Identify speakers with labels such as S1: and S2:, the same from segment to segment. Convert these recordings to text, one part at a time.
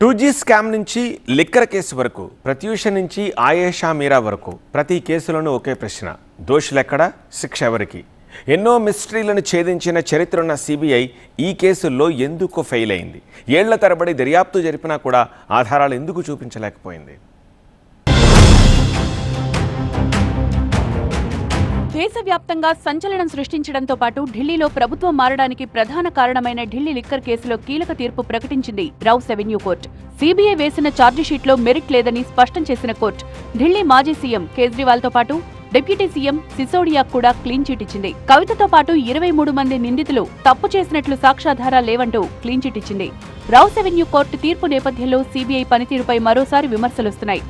S1: 2G scam నుంచి liquor case వరకు, ప్రత్యూష నుంచి ఆయేషా మీరా వరకు ప్రతి కేసులోనూ ఒకే ప్రశ్న: దోషులెక్కడ, శిక్ష ఎవరికి? ఎన్నో మిస్టరీలను ఛేదించిన చరిత్రన్న సిబిఐ ఈ కేసుల్లో ఎందుకు ఫెయిల్ అయింది? ఏళ్ల తరబడి దర్యాప్తు జరిపినా కూడా ఆధారాలు ఎందుకు చూపించలేకపోయింది?
S2: దేశవ్యాప్తంగా సంచలనం సృష్టించడంతో పాటు ఢిల్లీలో ప్రభుత్వం మారడానికి ప్రధాన కారణమైన ఢిల్లీ లిక్కర్ కేసులో కీలక తీర్పు ప్రకటించింది రౌస్ అవెన్యూ కోర్టు. సీబీఐ వేసిన ఛార్జిషీట్లో మెరిట్ లేదని స్పష్టం చేసిన కోర్టు ఢిల్లీ మాజీ సీఎం కేజ్రీవాల్తో పాటు డిప్యూటీ సీఎం సిసోడియాకు కూడా క్లీన్ చిట్ ఇచ్చింది. కవితతో పాటు 23 మంది నిందితులు తప్పు చేసినట్లు సాక్ష్యాధారాలు లేవంటూ క్లీన్ చిట్ ఇచ్చింది. రౌస్ అవెన్యూ కోర్టు తీర్పు నేపథ్యంలో సీబీఐ పనితీరుపై మరోసారి విమర్శలొస్తున్నాయి.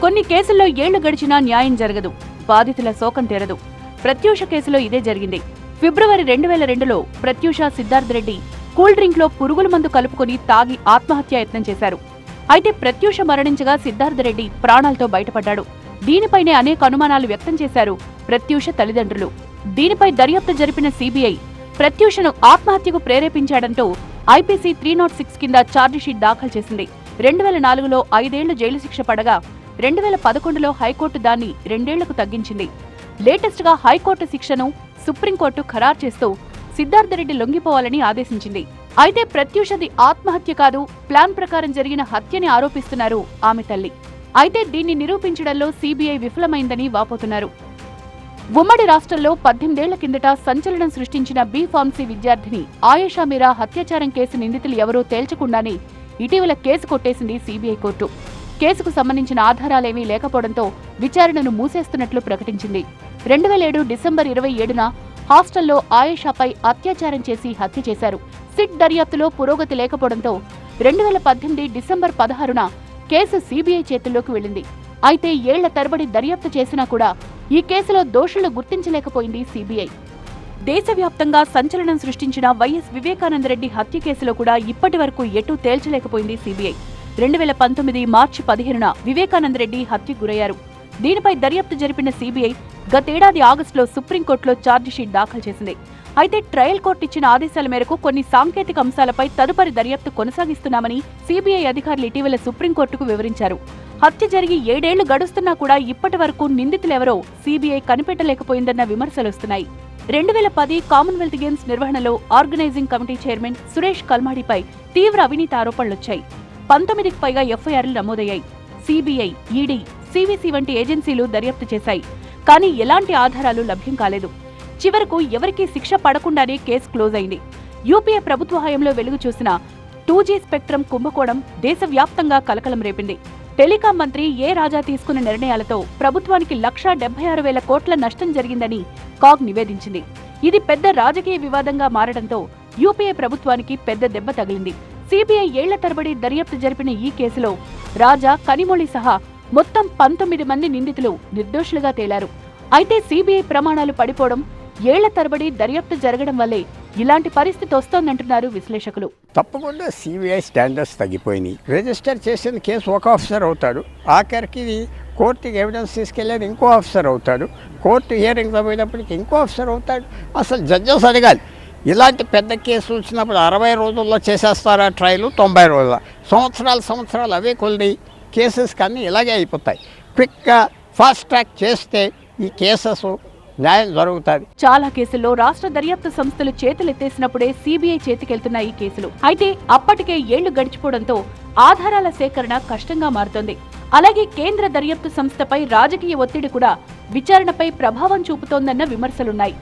S2: కొన్ని కేసుల్లో ఏళ్లు గడిచినా న్యాయం జరగదు, బాధితుల శోకం తీరదు. ప్రత్యూష కేసులో ఇదే జరిగింది. ఫిబ్రవరి 2002లో ప్రత్యూష, సిద్ధార్థ్ రెడ్డి కూల్ డ్రింక్ లో పురుగుల మందు కలుపుకుని తాగి ఆత్మహత్యాయత్నం చేశారు. అయితే ప్రత్యూష మరణించగా సిద్ధార్థ్ రెడ్డి ప్రాణాలతో బయటపడ్డాడు. దీనిపైనే అనేక అనుమానాలు వ్యక్తం చేశారు ప్రత్యూష తల్లిదండ్రులు. దీనిపై దర్యాప్తు జరిపిన సీబీఐ ప్రత్యూషను ఆత్మహత్యకు ప్రేరేపించాడంటూ ఐపీసీ 306 కింద ఛార్జిషీట్ దాఖలు చేసింది. 2004లో 5 ఏళ్లు జైలు శిక్ష పడగా 2011లో హైకోర్టు దాన్ని 2 ఏళ్లకు తగ్గించింది. లేటెస్ట్ గా హైకోర్టు శిక్షను సుప్రీంకోర్టు ఖరారు చేస్తూ సిద్ధార్థ్ రెడ్డి లొంగిపోవాలని ఆదేశించింది. అయితే ప్రత్యూషది ఆత్మహత్య కాదు, ప్లాన్ ప్రకారం జరిగిన హత్యని ఆరోపిస్తున్నారు ఆమె తల్లి. అయితే దీన్ని నిరూపించడంలో సీబీఐ విఫలమైందని వాపోతున్నారు. ఉమ్మడి రాష్ట్రంలో 18 ఏళ్ల కిందట సంచలనం సృష్టించిన బి ఫార్మసీ విద్యార్థిని ఆయేషా మీరా హత్యాచారం కేసు నిందితులు ఎవరో తేల్చకుండానే ఇటీవల కేసు కొట్టేసింది సీబీఐ కోర్టు. కేసుకు సంబంధించిన ఆధారాలేమీ లేకపోవడంతో విచారణను మూసేస్తున్నట్లు ప్రకటించింది. 2007 డిసెంబర్ 27న హాస్టల్లో ఆయేషాపై అత్యాచారం చేసి హత్య చేశారు. సిట్ దర్యాప్తులో పురోగతి లేకపోవడంతో 2018 డిసెంబర్ 16న కేసు సీబీఐ చేతుల్లోకి వెళ్లింది. అయితే ఏళ్ల తరబడి దర్యాప్తు చేసినా కూడా ఈ కేసులో దోషులు గుర్తించలేకపోయింది సీబీఐ. దేశవ్యాప్తంగా సంచలనం సృష్టించిన వైఎస్ వివేకానందరెడ్డి హత్య కేసులో కూడా ఇప్పటి వరకు ఎటూ తేల్చలేకపోయింది సీబీఐ. 2019 మార్చి 15న వివేకానందరెడ్డి హత్యకు గురయ్యారు. దీనిపై దర్యాప్తు జరిపిన సీబీఐ గతేడాది ఆగస్టులో సుప్రీంకోర్టులో ఛార్జిషీట్ దాఖలు చేసింది. అయితే ట్రయల్ కోర్టు ఇచ్చిన ఆదేశాల మేరకు కొన్ని సాంకేతిక అంశాలపై తదుపరి దర్యాప్తు కొనసాగిస్తున్నామని సీబీఐ అధికారులు ఇటీవల సుప్రీంకోర్టుకు వివరించారు. హత్య జరిగి 7 ఏళ్లు గడుస్తున్నా కూడా ఇప్పటి వరకు నిందితులెవరో సీబీఐ కనిపెట్టలేకపోయిందన్న విమర్శలొస్తున్నాయి. 2010 కామన్వెల్త్ గేమ్స్ నిర్వహణలో ఆర్గనైజింగ్ కమిటీ చైర్మన్ సురేష్ కల్మాడిపై తీవ్ర అవినీతి ఆరోపణలొచ్చాయి. 19కి పైగా ఎఫ్ఐఆర్లు నమోదయ్యాయి. సీబీఐ, ఈడీ, సీవీసీ వంటి ఏజెన్సీలు దర్యాప్తు చేశాయి. కానీ ఎలాంటి ఆధారాలు లభ్యం కాలేదు. చివరకు ఎవరికీ శిక్ష పడకుండానే కేసు క్లోజ్ అయింది. యూపీఏ ప్రభుత్వ హయాంలో వెలుగు చూసిన 2G స్పెక్ట్రమ్ కుంభకోణం దేశవ్యాప్తంగా కలకలం రేపింది. టెలికాం మంత్రి ఏ రాజా తీసుకున్న నిర్ణయాలతో ప్రభుత్వానికి 1,76,000 కోట్ల నష్టం జరిగిందని కాగ్ నివేదించింది. ఇది పెద్ద రాజకీయ వివాదంగా మారడంతో యూపీఏ ప్రభుత్వానికి పెద్ద దెబ్బ తగిలింది. సీబీఐ ఏళ్ల తరబడి దర్యాప్తు జరిపిన ఈ కేసులో రాజా, కనిమొళి సహా మొత్తం 19 మంది నిందితులు నిర్దోషులుగా తేలారు. అయితే సీబీఐ ప్రమాణాలు పడిపోవడం, ఏళ్ల తరబడి దర్యాప్తు జరగడం వల్లే ఇలాంటి పరిస్థితి వస్తోందంటున్నారు విశ్లేషకులు.
S3: తప్పకుండా సీబీఐ స్టాండర్డ్స్ తగ్గిపోయినాయి. రిజిస్టర్ చేసిన కేసు ఒక ఆఫీసర్ అవుతాడు, ఆఖరికి కోర్టుకి ఎవిడెన్స్ తీసుకెళ్ళేది ఇంకో ఆఫీసర్ అవుతాడు, కోర్టు హియరింగ్ పోయినప్పటికీ ఇంకో ఆఫీసర్ అవుతాడు. అసలు జడ్జెస్ అడగాలి, ఇలాంటి పెద్ద కేసు వచ్చినప్పుడు 60 రోజుల్లో చేసేస్తారా ట్రయల్, 90 రోజుల సంవత్సరాలు అవే కొద్ది కేసెస్ కానీ ఇలాగే అయిపోతాయి. క్విక్గా ఫాస్ట్ ట్రాక్ చేస్తే ఈ కేసెస్ న్యాయం జరుగుతుంది.
S2: చాలా కేసుల్లో రాష్ట్ర దర్యాప్తు సంస్థలు చేతులెత్తేసినప్పుడే సీబీఐ చేతికెళ్తున్న ఈ కేసులు. అయితే అప్పటికే ఏళ్లు గడిచిపోవడంతో ఆధారాల సేకరణ కష్టంగా మారుతోంది. అలాగే కేంద్ర దర్యాప్తు సంస్థపై రాజకీయ ఒత్తిడి కూడా విచారణపై ప్రభావం చూపుతోందన్న విమర్శలున్నాయి.